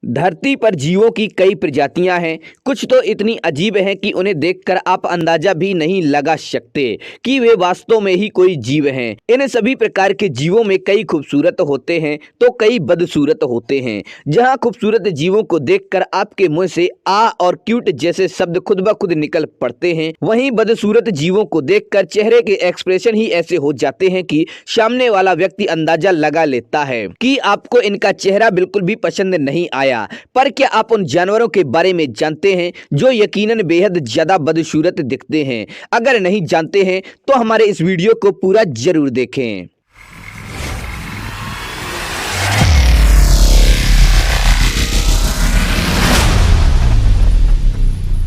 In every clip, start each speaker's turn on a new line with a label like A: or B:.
A: धरती पर जीवों की कई प्रजातियां हैं। कुछ तो इतनी अजीब हैं कि उन्हें देखकर आप अंदाजा भी नहीं लगा सकते कि वे वास्तव में ही कोई जीव हैं। इन सभी प्रकार के जीवों में कई खूबसूरत होते हैं तो कई बदसूरत होते हैं। जहां खूबसूरत जीवों को देखकर आपके मुंह से आ और क्यूट जैसे शब्द खुद ब खुद निकल पड़ते हैं, वहीं बदसूरत जीवों को देखकर चेहरे के एक्सप्रेशन ही ऐसे हो जाते हैं कि सामने वाला व्यक्ति अंदाजा लगा लेता है कि आपको इनका चेहरा बिल्कुल भी पसंद नहीं आया। पर क्या आप उन जानवरों के बारे में जानते हैं जो यकीनन बेहद ज्यादा बदसूरत दिखते हैं? अगर नहीं जानते हैं तो हमारे इस वीडियो को पूरा जरूर देखें।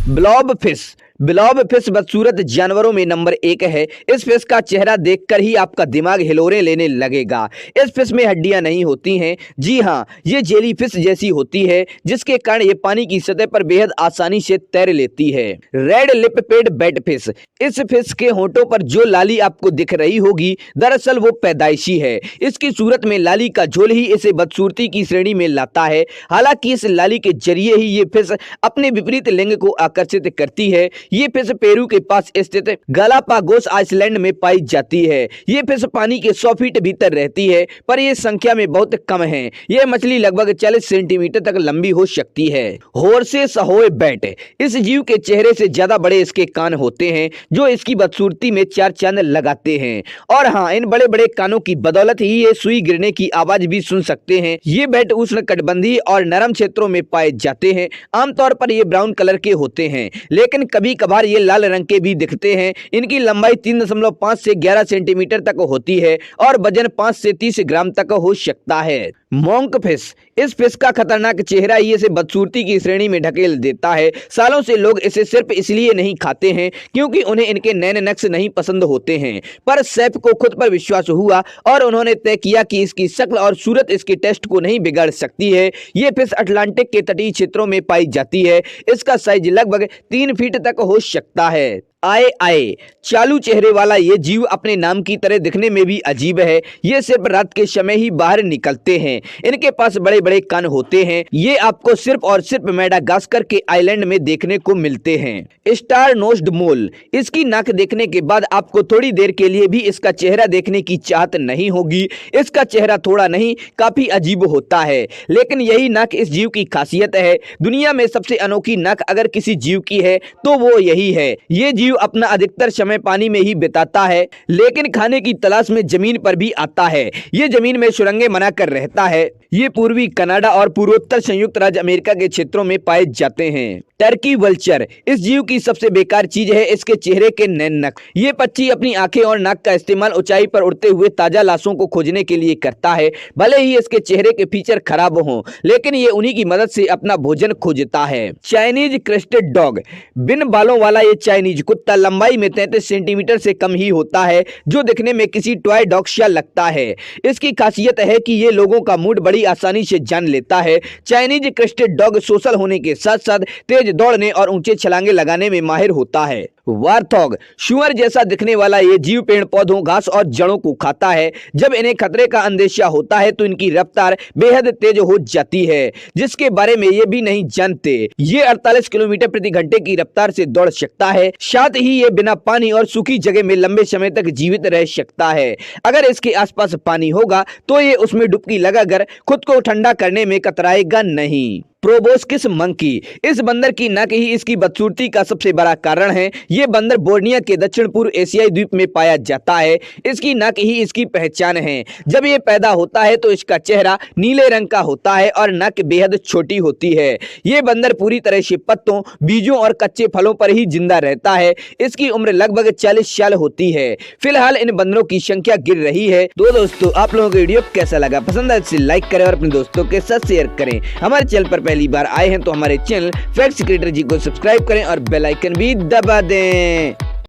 A: Blob fish. ब्लॉब फिश बदसूरत जानवरों में नंबर 1 है। इस फिश का चेहरा देखकर ही आपका दिमाग हिलोरे लेने लगेगा। इस फिश में हड्डियां नहीं होती हैं। जी हाँ, ये जेली फिश जैसी होती है, जिसके कारण ये पानी की सतह पर बेहद आसानी से तैर लेती है। Red lip paid bat fish. इस फिश के होंठों पर जो लाली आपको दिख रही होगी, दरअसल वो पैदाइशी है। इसकी सूरत में लाली का झोल ही इसे बदसूरती की श्रेणी में लाता है। हालांकि इस लाली के जरिए ही ये फिश अपने विपरीत लिंग को आकर्षित करती है। ये फिश पेरू के पास स्थित गालापागोस आइसलैंड में पाई जाती है। ये फिश पानी के 100 फीट भीतर रहती है, पर ये संख्या में बहुत कम है। ये मछली लगभग 40 सेंटीमीटर तक लंबी हो सकती है। हॉर्सेस होए बैट। इस जीव के चेहरे से ज्यादा बड़े इसके कान होते हैं, जो इसकी बदसूरती में 4 चांद लगाते हैं। और हाँ, इन बड़े बड़े कानों की बदौलत ही ये सुई गिरने की आवाज भी सुन सकते हैं। ये बैट उष्णकटिबंधीय और नरम क्षेत्रों में पाए जाते हैं। आमतौर पर ये ब्राउन कलर के होते हैं, लेकिन कभी कभार ये लाल रंग के भी दिखते हैं। इनकी लंबाई 3.5 से 11 सेंटीमीटर तक होती है और वजन 5 से 30 ग्राम तक हो सकता है। Monk fish. इस फिश का खतरनाक चेहरा ही इसे बदसूरती की श्रेणी में ढकेल देता है। सालों से लोग इसे सिर्फ इसलिए नहीं खाते हैं क्योंकि उन्हें इनके नैन नक्श नहीं पसंद होते हैं, पर शेफ को खुद पर विश्वास हुआ और उन्होंने तय किया कि इसकी शक्ल और सूरत इसके टेस्ट को नहीं बिगाड़ सकती है। ये फिश अटलांटिक के तटीय क्षेत्रों में पाई जाती है। इसका साइज लगभग 3 फीट तक हो सकता है। आए चालू चेहरे वाला ये जीव अपने नाम की तरह दिखने में भी अजीब है। ये सिर्फ रात के समय ही बाहर निकलते हैं। इनके पास बड़े बड़े कान होते हैं। ये आपको सिर्फ और सिर्फ मेडागास्कर के आइलैंड में देखने को मिलते हैं। स्टार नोज्ड मोल। इसकी नाक देखने के बाद आपको थोड़ी देर के लिए भी इसका चेहरा देखने की चाहत नहीं होगी। इसका चेहरा थोड़ा नहीं, काफी अजीब होता है, लेकिन यही नाक इस जीव की खासियत है। दुनिया में सबसे अनोखी नाक अगर किसी जीव की है तो वो यही है। ये जीव अपना अधिकतर समय पानी में ही बिताता है, लेकिन खाने की तलाश में जमीन पर भी आता है। ये जमीन में सुरंगें बनाकर रहता है। ये पूर्वी कनाडा और पूर्वोत्तर संयुक्त राज्य अमेरिका के क्षेत्रों में पाए जाते हैं। Turkey vulture. इस जीव की सबसे बेकार चीज है इसके चेहरे के नैन नक्श। ये पक्षी अपनी आंखें और नाक का इस्तेमाल ऊंचाई पर उड़ते हुए ताजा लाशों को खोजने के लिए करता है। भले ही इसके चेहरे के फीचर खराब हों, लेकिन ये उन्हीं की मदद से अपना भोजन खोजता है। Chinese crested dog. बिन बालों वाला ये चाइनीज कुत्ता लंबाई में 33 सेंटीमीटर से कम ही होता है, जो दिखने में किसी टॉय डॉग सा लगता है। इसकी खासियत है कि ये लोगों का मूड बड़ी आसानी से जान लेता है। चाइनीज क्रेस्टेड डॉग सोशल होने के साथ साथ तेज दौड़ने और ऊंचे छलांगे लगाने में माहिर होता है। वार्थॉग। शुअर जैसा दिखने वाला ये जीव पेड़ पौधों, घास और जड़ों को खाता है। जब इन्हें खतरे का अंदेशा होता है तो इनकी रफ्तार बेहद तेज हो जाती है, जिसके बारे में ये भी नहीं जानते। ये 48 किलोमीटर प्रति घंटे की रफ्तार से दौड़ सकता है। साथ ही ये बिना पानी और सूखी जगह में लंबे समय तक जीवित रह सकता है। अगर इसके आसपास पानी होगा तो ये उसमें डुबकी लगाकर खुद को ठंडा करने में कतराएगा नहीं। Proboscis monkey. इस बंदर की नाक ही इसकी बदसूरती का सबसे बड़ा कारण है। ये बंदर बोर्निया के दक्षिण पूर्व एशियाई द्वीप में पाया जाता है। इसकी नाक ही इसकी पहचान है। जब ये पैदा होता है तो इसका चेहरा नीले रंग का होता है और नाक बेहद छोटी होती है। ये बंदर पूरी तरह से पत्तों, बीजों और कच्चे फलों पर ही जिंदा रहता है। इसकी उम्र लगभग 40 साल होती है। फिलहाल इन बंदरों की संख्या गिर रही है। तो दोस्तों, आप लोगों को वीडियो कैसा लगा? पसंद आए तो लाइक करें और अपने दोस्तों के साथ शेयर करें। हमारे चैनल पर पहली बार आए हैं तो हमारे चैनल फैक्ट्स क्रिएटर जी को सब्सक्राइब करें और बेल आइकन भी दबा दें।